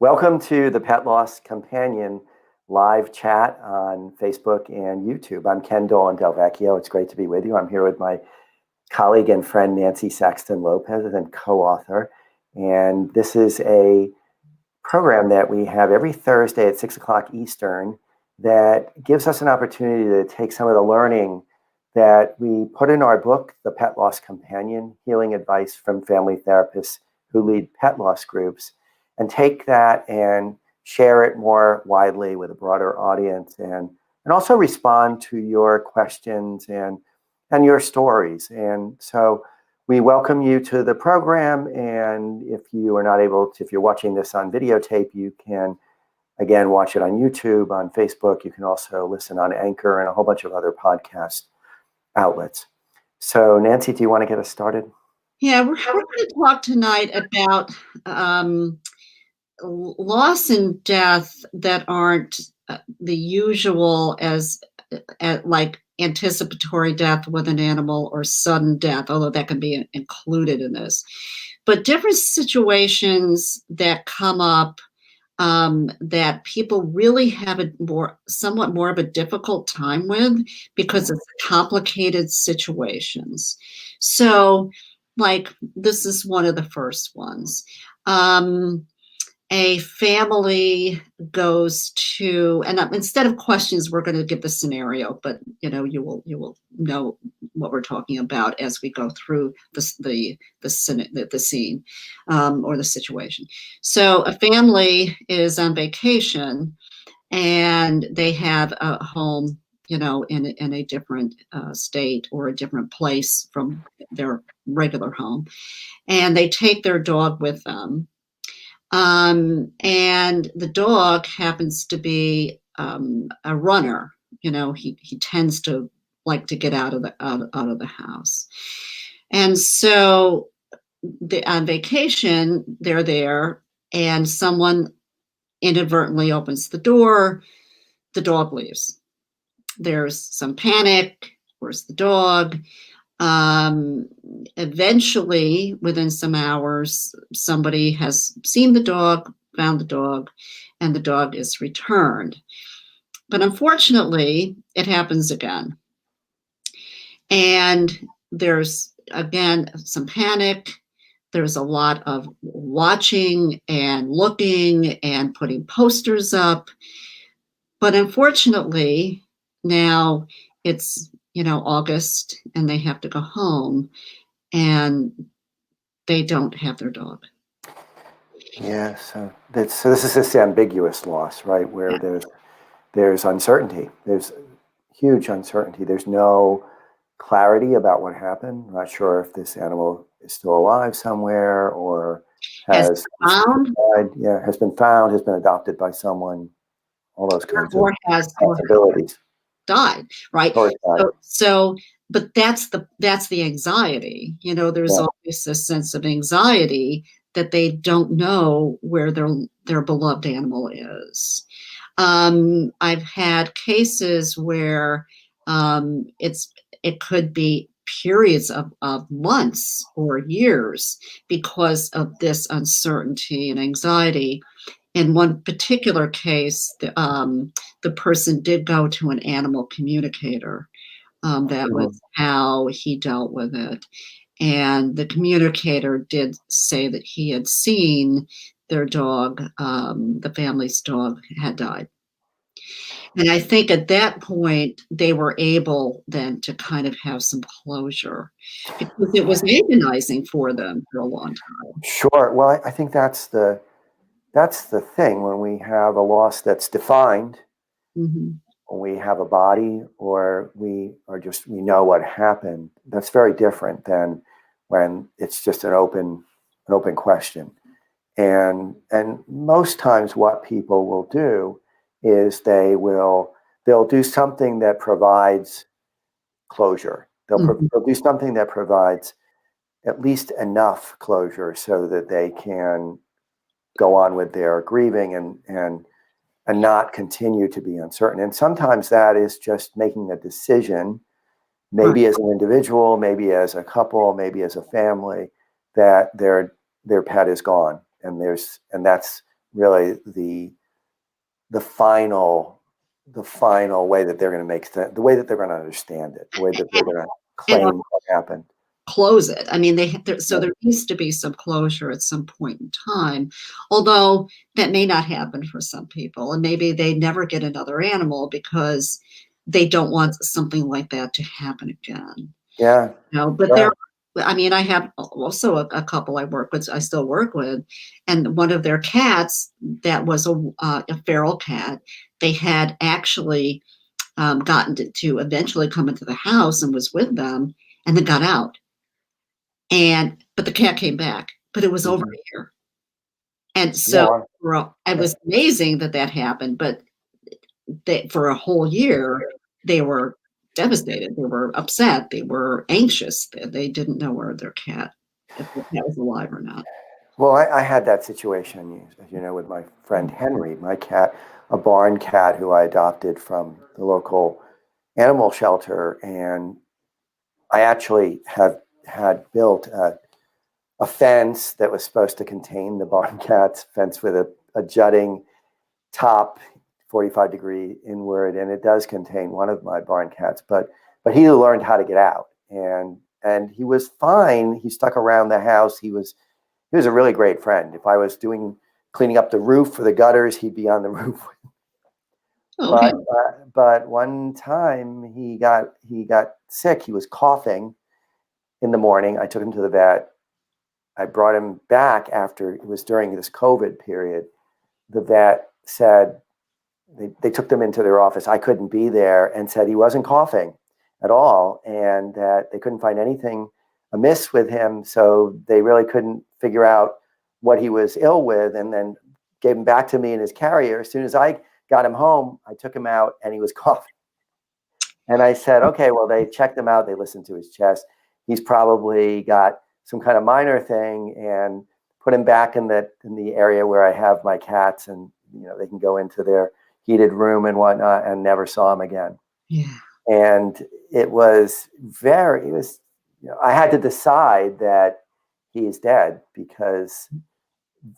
Welcome to the Pet Loss Companion live chat on Facebook and YouTube. I'm Ken Dolan-Del Vecchio. It's great to be with you. I'm here with my colleague and friend, Nancy Saxton-Lopez, and co-author. And this is a program that we have every Thursday at 6 o'clock Eastern that gives us an opportunity to take some of the learning that we put in our book, The Pet Loss Companion, Healing Advice from Family Therapists Who Lead Pet Loss Groups, and take that and share it more widely with a broader audience, and also respond to your questions and your stories. And so we welcome you to the program. And if you are not able to, if you're watching this on videotape, you can again watch it on YouTube, on Facebook. You can also listen on Anchor and a whole bunch of other podcast outlets. So Nancy, do you want to get us started? Yeah, we're going to talk tonight about loss and death that aren't the usual as like anticipatory death with an animal or sudden death, although that can be included in this. But different situations that come up that people really have somewhat more of a difficult time with because it's complicated situations. So, like, this is one of the first ones. A family goes to, and instead of questions, we're going to give the scenario, but you will know what we're talking about as we go through the scene or the situation. So a family is on vacation and they have a home, in a different state or a different place from their regular home, and they take their dog with them. And the dog happens to be a runner. He tends to like to get out of the house. And so on vacation, they're there, and someone inadvertently opens the door. The dog leaves. There's some panic. Where's the dog? Eventually, within some hours, somebody has seen the dog, found the dog, and the dog is returned. But unfortunately, it happens again. And there's, again, some panic. There's a lot of watching and looking and putting posters up. But unfortunately, now it's August, and they have to go home, and they don't have their dog. Yeah, so this is this ambiguous loss, right? Where there's uncertainty. There's huge uncertainty. There's no clarity about what happened. I'm not sure if this animal is still alive somewhere or has been found, has been adopted by someone. All those kinds of possibilities. Died, right? So, but that's the anxiety. There's always a sense of anxiety that they don't know where their beloved animal is. I've had cases where it could be periods of months or years because of this uncertainty and anxiety. In one particular case, the person did go to an animal communicator. That was how he dealt with it. And the communicator did say that he had seen their dog, the family's dog, had died. And I think at that point, they were able then to kind of have some closure because it was agonizing for them for a long time. Sure. Well, I think that's the thing when we have a loss that's defined, when we have a body or we know what happened. That's very different than when it's just an open question. And most times what people will do is they'll do something that provides closure. They'll do something that provides at least enough closure so that they can go on with their grieving and not continue to be uncertain. And sometimes that is just making a decision, maybe as an individual, maybe as a couple, maybe as a family, that their pet is gone, and that's really the final way that they're going to make sense, the way that they're going to understand it, the way that they're going to claim what happened. Close it. I mean, there needs to be some closure at some point in time, although that may not happen for some people, and maybe they never get another animal because they don't want something like that to happen again. Yeah. But I have also a couple I still work with, and one of their cats that was a feral cat, they had actually gotten to eventually come into the house and was with them, and then got out. But the cat came back, but it was over a year. And so it was amazing that happened, but for a whole year, they were devastated. They were upset. They were anxious. They didn't know where their cat, if the cat was alive or not. Well, I had that situation, as you know, with my friend Henry, my cat, a barn cat who I adopted from the local animal shelter. And I actually had built a fence that was supposed to contain the barn cat's fence with a jutting top, 45-degree inward, and it does contain one of my barn cats, but he learned how to get out, and he was fine. He stuck around the house. He was a really great friend. If I was cleaning up the roof for the gutters, he'd be on the roof. Okay. But one time he got sick. He was coughing in the morning. I took him to the vet. I brought him back after it was during this COVID period. The vet said they took them into their office. I couldn't be there, and said he wasn't coughing at all, and that they couldn't find anything amiss with him. So they really couldn't figure out what he was ill with, and then gave him back to me in his carrier. As soon as I got him home, I took him out and he was coughing. And I said, okay, well, they checked him out. They listened to his chest. He's probably got some kind of minor thing, and put him back in the area where I have my cats, and they can go into their heated room and whatnot, and never saw him again. Yeah. And I had to decide that he's dead, because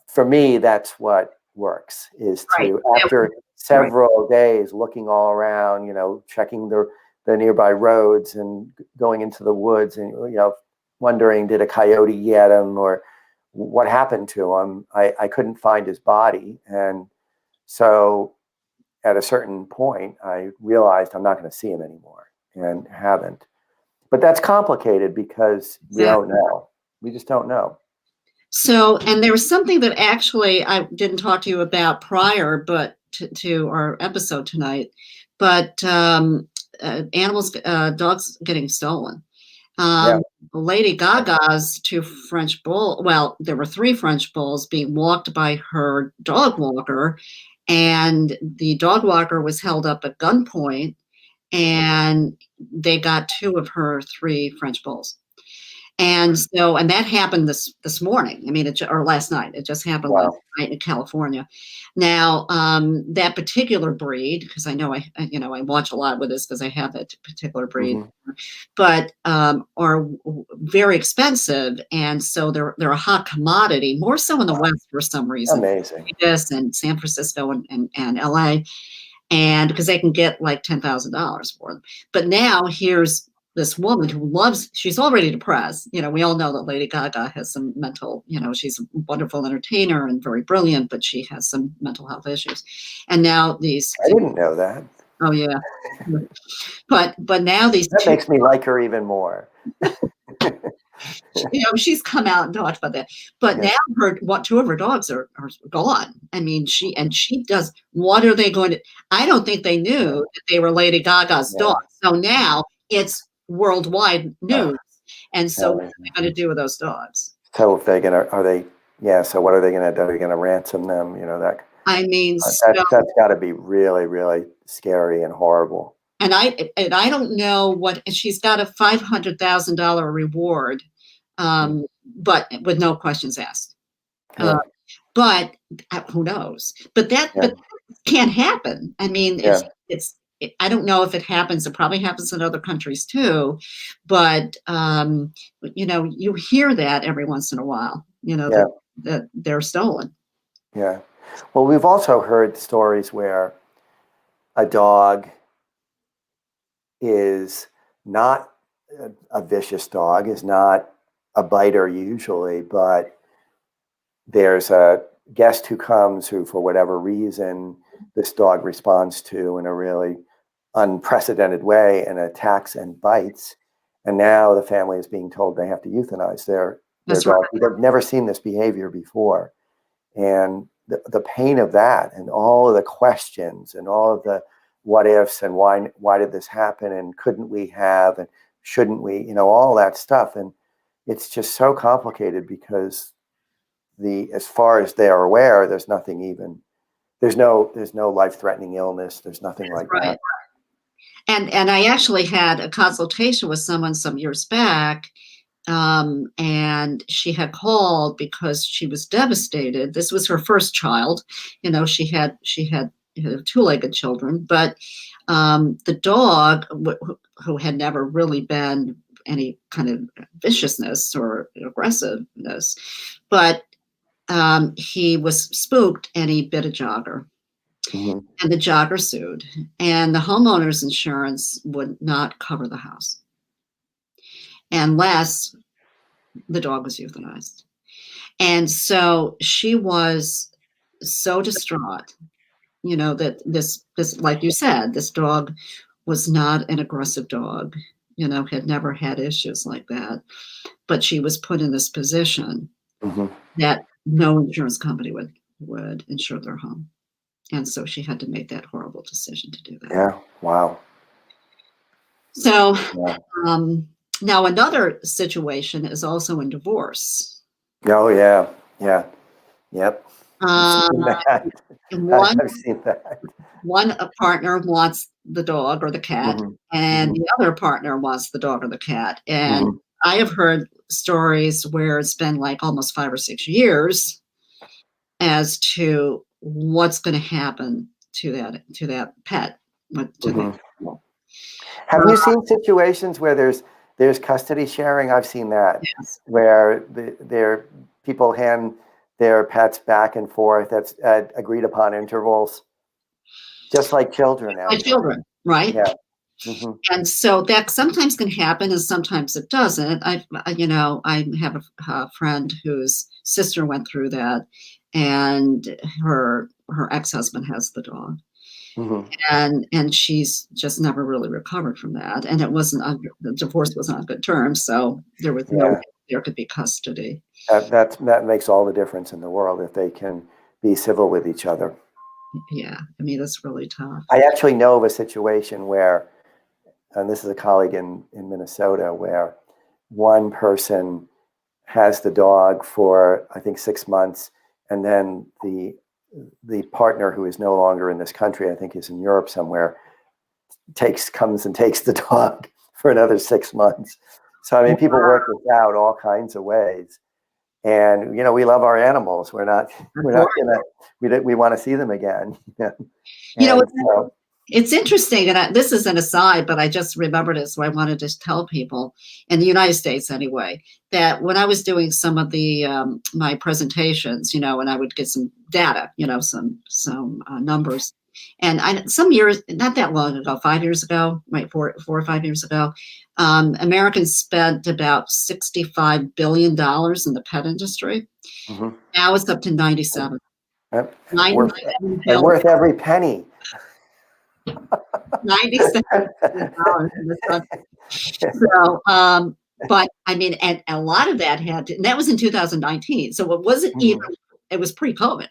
for me, that's what works, is to, after several days looking all around, checking the nearby roads and going into the woods, and, wondering, did a coyote get him, or what happened to him? I couldn't find his body. And so at a certain point, I realized I'm not going to see him anymore, and haven't. But that's complicated, because we don't know. We just don't know. So, and there was something that actually I didn't talk to you about prior, but to our episode tonight, but dogs getting stolen. Lady Gaga's two French bulls, well, there were 3 French bulls being walked by her dog walker, and the dog walker was held up at gunpoint, and they got 2 of her 3 French bulls. And so, and that happened this morning. I mean, or last night. It just happened last night in California. Now, that particular breed, because I know I watch a lot with this because I have that particular breed, but are very expensive, and so they're a hot commodity, more so in the West for some reason. Amazing. Yes, and San Francisco and LA, and because they can get like $10,000 for them. But now here's this woman who she's already depressed. We all know that Lady Gaga has some mental, she's a wonderful entertainer and very brilliant, but she has some mental health issues. And now I didn't know that. Oh yeah. But now that makes me like her even more. She's come out and talked about that. But now 2 of her dogs are gone. I mean, she does. What are they going to? I don't think they knew that they were Lady Gaga's dogs. So now it's worldwide news. And so what are they going to do with those dogs? So if they're going to, so what are they going to do? Are they going to ransom them? That. I mean, that's got to be really, really scary and horrible. And I don't know what, she's got a $500,000 reward, but with no questions asked. But who knows? But that can't happen. I mean, I don't know if it happens. It probably happens in other countries too, but you hear that every once in a while. That they're stolen. Yeah. Well, we've also heard stories where a dog is not a vicious dog, is not a biter usually, but there's a guest who comes who, for whatever reason, this dog responds to in a really unprecedented way and attacks and bites. And now the family is being told they have to euthanize their That's dog. right. They've never seen this behavior before. And the pain of that and all of the questions and all of the what ifs and why did this happen and couldn't we have and shouldn't we, you know, all that stuff. And it's just so complicated because as far as they are aware, there's nothing even, there's no life-threatening illness. There's nothing like that. And I actually had a consultation with someone some years back, and she had called because she was devastated. This was her first child. You know, she had two-legged children, but the dog, who had never really been any kind of viciousness or aggressiveness, but he was spooked and he bit a jogger. Mm-hmm. And the jogger sued, and the homeowner's insurance would not cover the house unless the dog was euthanized. And so she was so distraught, you know, that this, like you said, this dog was not an aggressive dog, you know, had never had issues like that, but she was put in this position that no insurance company would insure their home. And so she had to make that horrible decision to do that. Yeah. Wow. So now another situation is also in divorce. Oh, yeah. Yeah. Yep. I've seen that. One partner wants the dog or the cat, and the other partner wants the dog or the cat. And I have heard stories where it's been like almost 5 or 6 years as to what's going to happen to that pet. Have you seen situations where there's custody sharing? I've seen that. Yes. Where people hand their pets back and forth. That's at agreed upon intervals, just like children. Like children, right? Yeah. And so that sometimes can happen, and sometimes it doesn't. I have a friend whose sister went through that, and her ex-husband has the dog, and she's just never really recovered from that. And the divorce was on good terms, so there was no way there could be custody. That makes all the difference in the world if they can be civil with each other. Yeah, I mean, that's really tough. I actually know of a situation where, and this is a colleague in Minnesota, where one person has the dog for, I think, 6 months, and then the partner, who is no longer in this country, I think is in Europe somewhere, comes and takes the dog for another 6 months. So I mean, people work this out all kinds of ways. And, you know, we love our animals. we want to see them again. It's interesting, and this is an aside, but I just remembered it, so I wanted to tell people in the United States anyway, that when I was doing some of the my presentations, you know, and I would get some data, you know, some numbers, and some years, not that long ago, 5 years ago, right, 4 or 5 years ago, Americans spent about $65 billion in the pet industry. Now it's up to 97. Worth every penny. $97 billion in this country. So, but I mean, and a lot of that and that was in 2019. So it wasn't even, it was pre-COVID.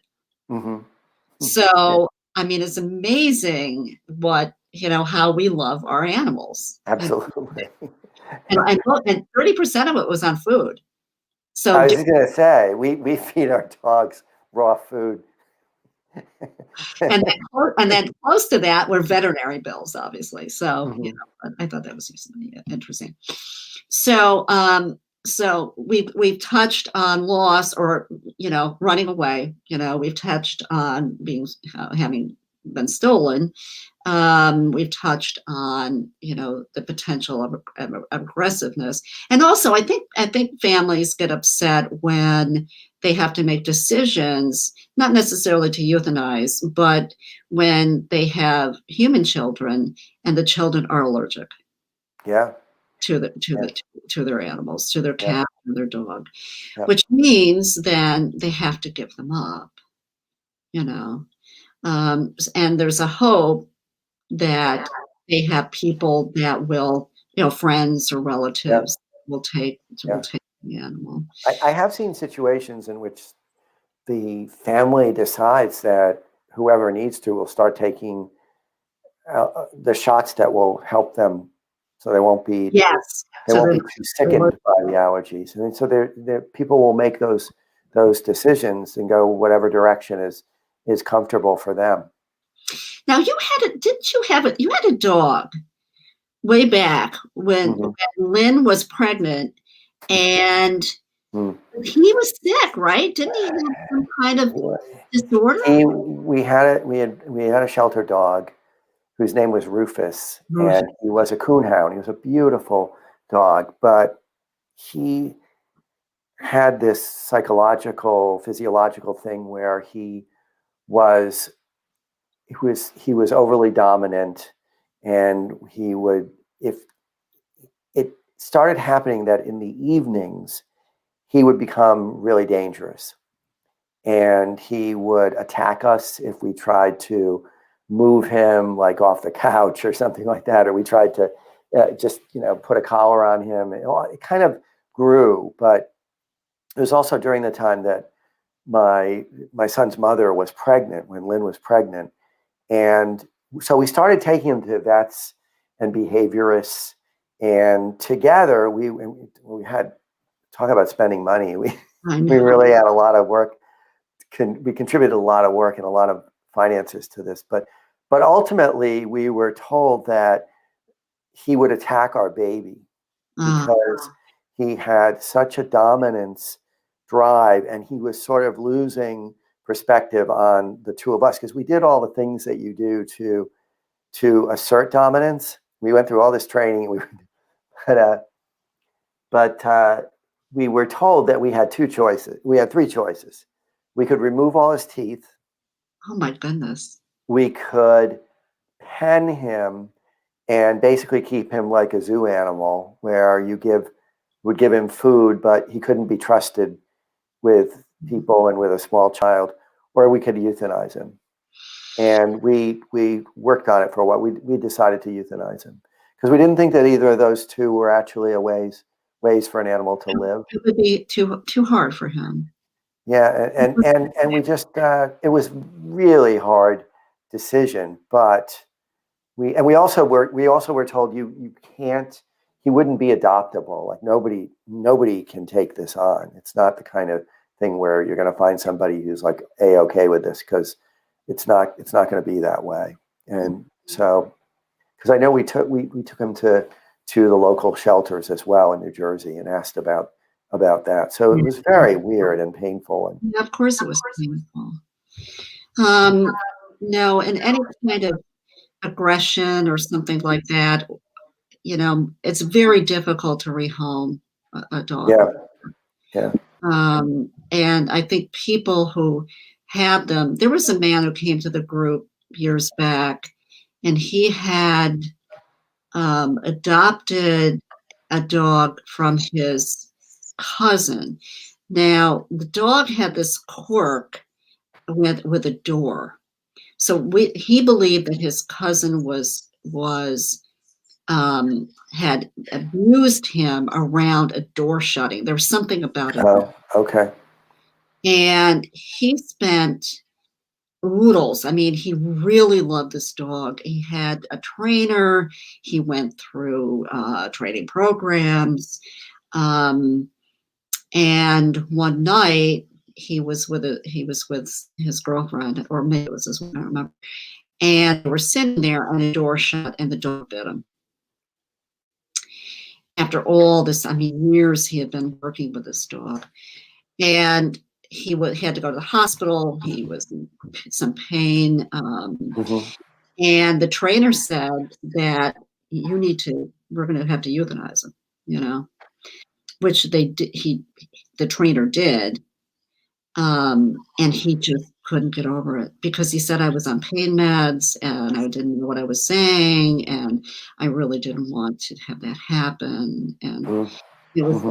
So, I mean, it's amazing how we love our animals. Absolutely. And 30% of it was on food. So I was just going to say, we feed our dogs raw food. and then close to that were veterinary bills, obviously. So I thought that was interesting. So we've touched on loss, or running away. We've touched on having been stolen. We've touched on, the potential of aggressiveness, and also I think families get upset when they have to make decisions, not necessarily to euthanize, but when they have human children and the children are allergic. Yeah. To their animals, to their cat or their dog, Yeah. which means then they have to give them up. And there's a hope that they have people that will, friends or relatives will take the animal. I have seen situations in which the family decides that whoever needs to will start taking the shots that will help them, so they won't be be too sickened by the allergies. And so people will make those decisions and go whatever direction is comfortable for them. Now you had a dog way back when Lynn was pregnant, and he was sick, right? Didn't he have some kind of disorder? We had a shelter dog whose name was Rufus, and he was a coonhound. He was a beautiful dog, but he had this physiological thing where he was overly dominant, and if it started happening that in the evenings he would become really dangerous, and he would attack us if we tried to move him like off the couch or something like that, or we tried to just put a collar on him. It kind of grew, but it was also during the time that my son's mother was pregnant, when Lynn was pregnant, and so we started taking him to vets and behaviorists, and together we had, talk about spending money. We really had a lot of work. We contributed a lot of work and a lot of finances to this, but ultimately we were told that he would attack our baby because he had such a dominance drive, and he was sort of losing perspective on the two of us, because we did all the things that you do to assert dominance. We went through all this training, but we were told that we had two choices. We had three choices. We could remove all his teeth. Oh my goodness. We could pen him and basically keep him like a zoo animal, where you would give him food, but he couldn't be trusted with people and with a small child, or we could euthanize him. And we worked on it for a while. We decided to euthanize him because we didn't think that either of those two were actually ways for an animal to live. It would be too hard for him. Yeah, and we just it was really hard decision, but we also were told you can't, he wouldn't be adoptable. Like nobody can take this on. It's not the kind of thing where you're going to find somebody who's like okay with this, because it's not going to be that way. And so, because I know we took him to the local shelters as well in New Jersey and asked about that. So it was very weird and painful. And yeah, of course it was painful. No, and any kind of aggression or something like that, it's very difficult to rehome a dog. Yeah. And I think people who have them, there was a man who came to the group years back, and he had adopted a dog from his cousin. Now, the dog had this quirk with a door. So he believed that his cousin had abused him around a door shutting. There was something about it. Oh, okay. And he spent oodles. I mean, he really loved this dog. He had a trainer. He went through training programs. And one night he was with his girlfriend, or maybe it was his wife, I don't remember. And they were sitting there, and the door shut, and the dog bit him. After all this, years he had been working with this dog. And had to go to the hospital. He was in some pain. Mm-hmm. And the trainer said that we're going to have to euthanize him, which the trainer did. And he just couldn't get over it because he said I was on pain meds and I didn't know what I was saying. And I really didn't want to have that happen. And it was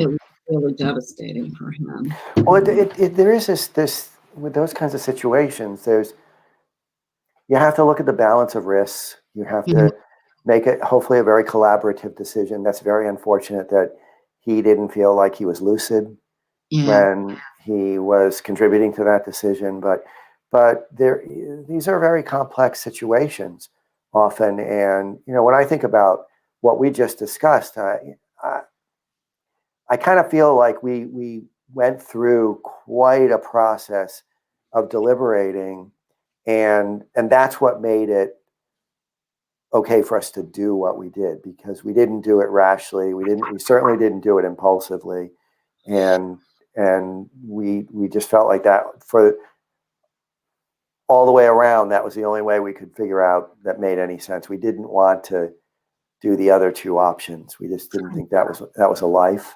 really devastating for him. Well, there is this with those kinds of situations. You have to look at the balance of risks. You have to make it hopefully a very collaborative decision. That's very unfortunate that he didn't feel like he was lucid when he was contributing to that decision. But these are very complex situations often. And when I think about what we just discussed, I kind of feel like we went through quite a process of deliberating, and that's what made it okay for us to do what we did, because we didn't do it rashly. We certainly didn't do it impulsively, and we just felt like that for all the way around. That was the only way we could figure out that made any sense. We didn't want to do the other two options. We just didn't think that was a life.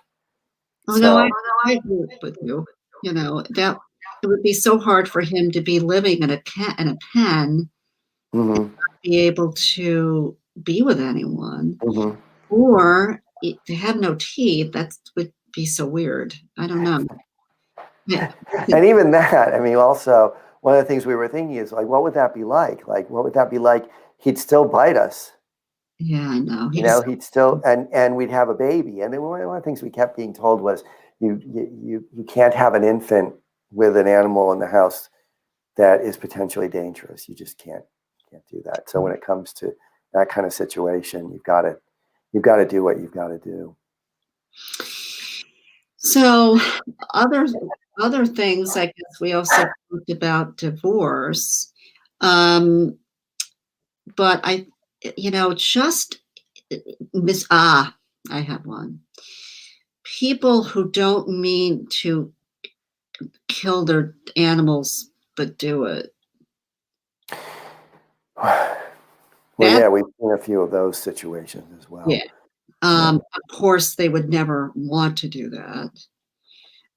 Oh, no, I agree with you. That it would be so hard for him to be living in a pen, and not be able to be with anyone, or to have no teeth. That would be so weird. I don't know. Yeah. And even that, also one of the things we were thinking is like, what would that be like? Like, what would that be like? He'd still bite us. Yeah, I know. He'd still, and we'd have a baby. And then one of the things we kept being told was, you can't have an infant with an animal in the house that is potentially dangerous. You just can't do that. So when it comes to that kind of situation, you've got to do what you've got to do. So other things, I guess we also talked about divorce. But I have one. People who don't mean to kill their animals but do it. Well, we've seen a few of those situations as well. Yeah. Of course, they would never want to do that.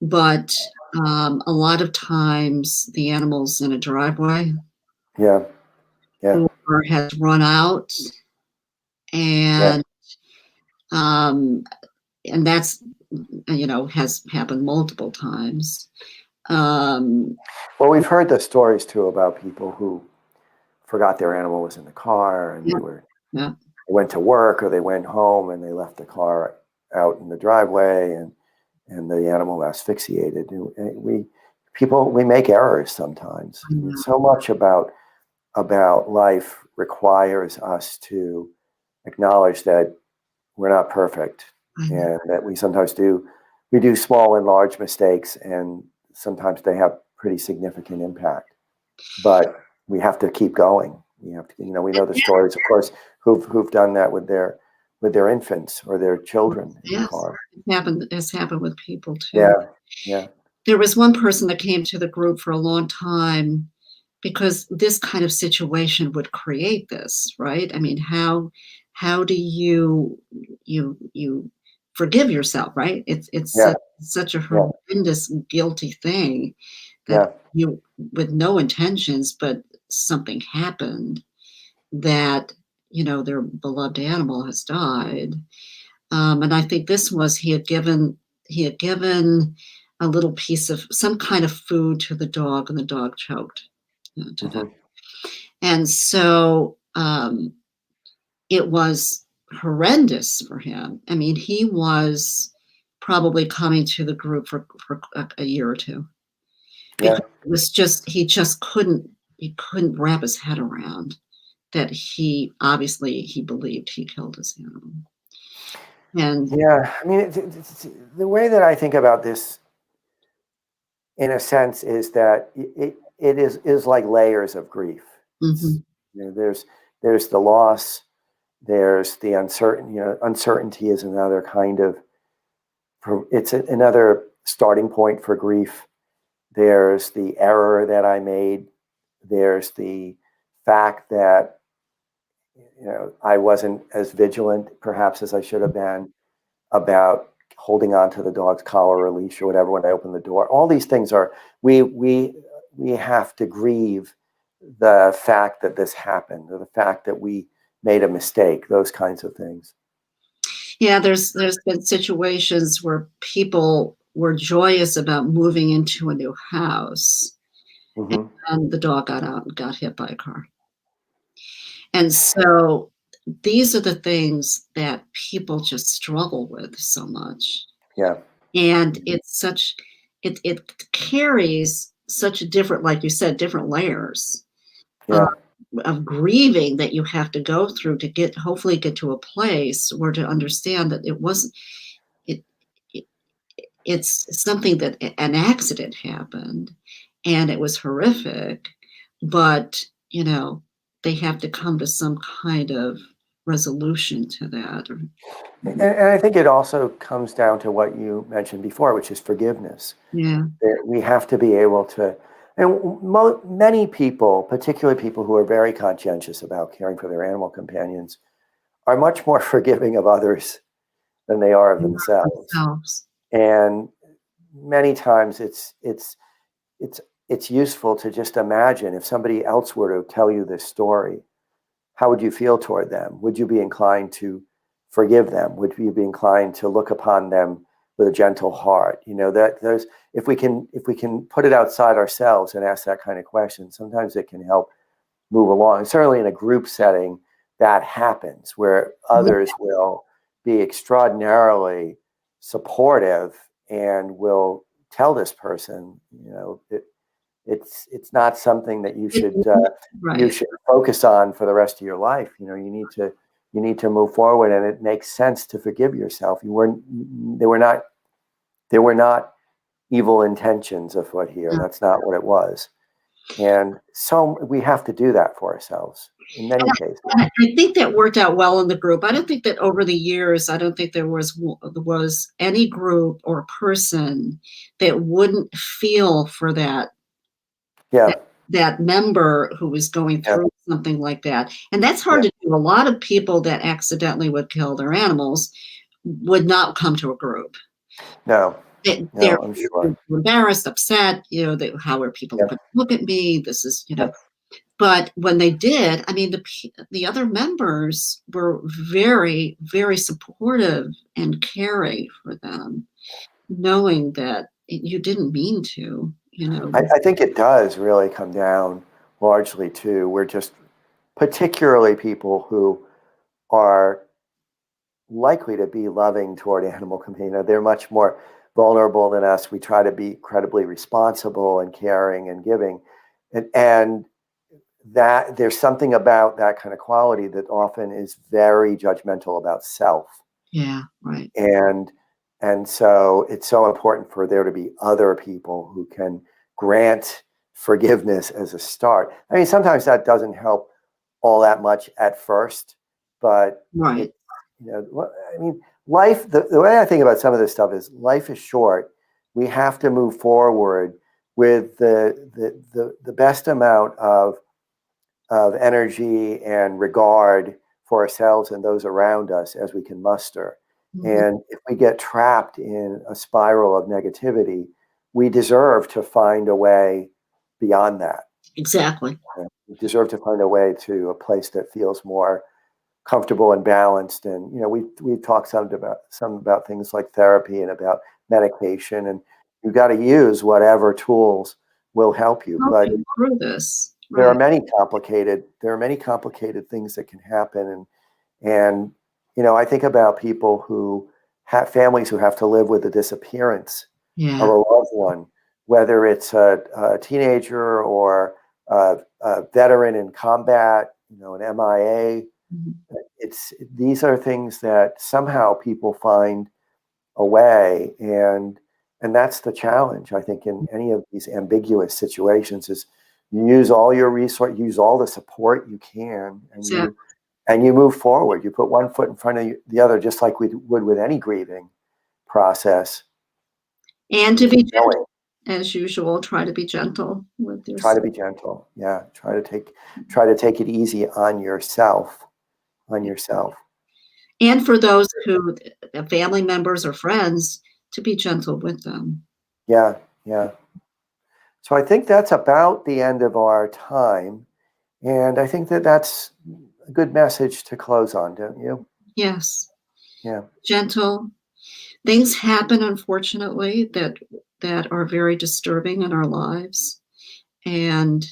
But a lot of times the animal's in a driveway. Yeah. Or has run out. And that's, has happened multiple times. Well, we've heard the stories too about people who forgot their animal was in the car, and they went to work or they went home and they left the car out in the driveway, and the animal asphyxiated. And we make errors sometimes. So much about life requires us to acknowledge that we're not perfect, and that we sometimes do small and large mistakes, and sometimes they have pretty significant impact. But we have to keep going. We have to, we know the stories, of course, who've done that with their infants or their children in the car. It's happened with people too. Yeah. There was one person that came to the group for a long time because this kind of situation would create this, right? I mean, how do you forgive yourself, right? It's such a horrendous, guilty thing that you, with no intentions, but something happened that, their beloved animal has died. And I think this was, he had given a little piece of some kind of food to the dog, and the dog choked to death. And so it was horrendous for him. I mean, he was probably coming to the group for a year or two. Because it was just, he couldn't wrap his head around that he believed he killed his animal. And the way that I think about this, in a sense, is that it is like layers of grief. There's the loss, there's the uncertainty is another kind of, it's another starting point for grief. there's the error that I made, there's the fact that I wasn't as vigilant perhaps as I should have been about holding on to the dog's collar or leash or whatever when I opened the door. All these things are we have to grieve the fact that this happened, or the fact that we made a mistake, those kinds of things. Yeah, there's been situations where people were joyous about moving into a new house, and the dog got out and got hit by a car. And so these are the things that people just struggle with so much. Yeah. And it's such, it carries such a different, like you said, different layers of grieving that you have to go through to hopefully get to a place where to understand that it wasn't, it's something that an accident happened and it was horrific, but they have to come to some kind of resolution to that. And I think it also comes down to what you mentioned before, which is forgiveness. Yeah. We have to be able to, and many people, particularly people who are very conscientious about caring for their animal companions, are much more forgiving of others than they are of themselves. And many times it's useful to just imagine if somebody else were to tell you this story, how would you feel toward them? Would you be inclined to forgive them? Would you be inclined to look upon them with a gentle heart? If we can put it outside ourselves and ask that kind of question, sometimes it can help move along. And certainly in a group setting, that happens where others will be extraordinarily supportive and will tell this person, it's not something that you should focus on for the rest of your life. You need to move forward, and it makes sense to forgive yourself. There were not evil intentions afoot here. That's not what it was. And so we have to do that for ourselves in many cases. I think that worked out well in the group. I don't think that over the years, I don't think there was any group or person that wouldn't feel for that member who was going through something like that. And that's hard to do. A lot of people that accidentally would kill their animals would not come to a group. No. They're embarrassed, upset, how are people going to look at me? This is, But when they did, I mean, the other members were very, very supportive and caring for them, knowing that you didn't mean to, I think it does really come down largely to, we're just particularly people who are likely to be loving toward animal companions. They're much more vulnerable than us. We try to be incredibly responsible and caring and giving. And that there's something about that kind of quality that often is very judgmental about self. Yeah, right. And so it's so important for there to be other people who can grant forgiveness as a start. I mean, sometimes that doesn't help all that much at first, but life, the way I think about some of this stuff is life is short. We have to move forward with the best amount of energy and regard for ourselves and those around us as we can muster. And if we get trapped in a spiral of negativity, we deserve to find a way beyond that. Exactly. We deserve to find a way to a place that feels more comfortable and balanced. And we talked some about things like therapy and about medication, and you've got to use whatever tools will help you. But through this, there are many complicated things that can happen, and I think about people who have families who have to live with the disappearance of a loved one, whether it's a teenager or a veteran in combat, an MIA. These are things that somehow people find a way, and that's the challenge, I think, in any of these ambiguous situations, is you use all your resources, use all the support you can, and you move forward. You put one foot in front of the other, just like we would with any grieving process. And to be as usual, try to be gentle with Try to yourself. be gentle. Yeah. Try to take it easy on yourself. On yourself. And for those who, family members or friends, to be gentle with them. Yeah. Yeah. So I think that's about the end of our time. And I think that that's a good message to close on, don't you? Yes. Yeah. Gentle. Things happen, unfortunately, that are very disturbing in our lives. And,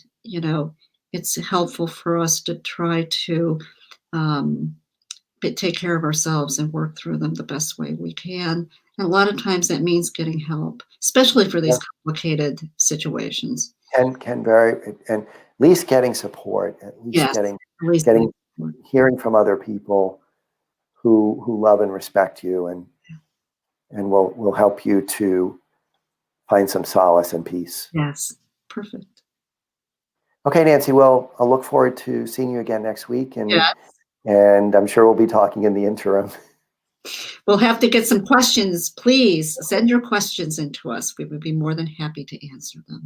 it's helpful for us to try to um, take care of ourselves and work through them the best way we can. And a lot of times that means getting help, especially for Yeah. these complicated situations. Can vary, and at least getting support, at least Yes, getting at least getting hearing from other people who love and respect you and will help you to find some solace and peace. yes, perfect. Okay, Nancy. Well, I'll look forward to seeing you again next week, Yeah, and I'm sure we'll be talking in the interim. we'll have to get some questions. Please send your questions in to us. We would be more than happy to answer them.